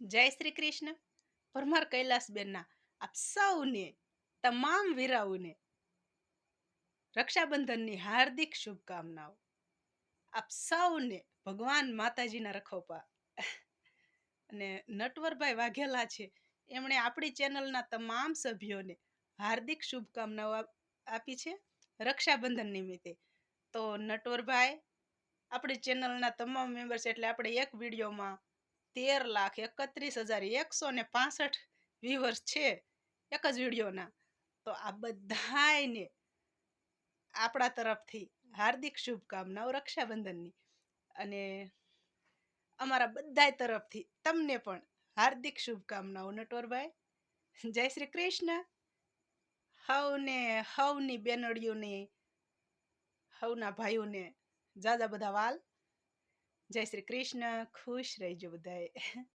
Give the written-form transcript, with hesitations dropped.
જય શ્રી કૃષ્ણ. પરમાર કૈલાસબેનના આપ સૌને, તમામ વીરાઓને રક્ષાબંધનની હાર્દિક શુભકામનાઓ. આપ સૌને ભગવાન માતાજીના રખોપા. અને નટવરભાઈ વાઘેલા છે, એમણે આપણી ચેનલના તમામ સભ્યોને હાર્દિક શુભકામનાઓ આપી છે રક્ષાબંધન નિમિત્તે. તો નટવરભાઈ, આપણી ચેનલના તમામ મેમ્બર્સ, એટલે આપણે એક વિડીયોમાં 13,31,165 વ્યુઅર્સ છે એક જ વિડીયોના. તો આ બધાયને આપણા તરફથી હાર્દિક શુભકામનાઓ રક્ષાબંધનની. અને અમારા બધાય તરફથી તમને પણ હાર્દિક શુભકામનાઓ નટવરભાઈ. જય શ્રી કૃષ્ણ. હવની બેનડીઓને, હવના ભાઈઓને જાજા બધા વાલ. જય શ્રી કૃષ્ણ. ખુશ રહેજો બધાય.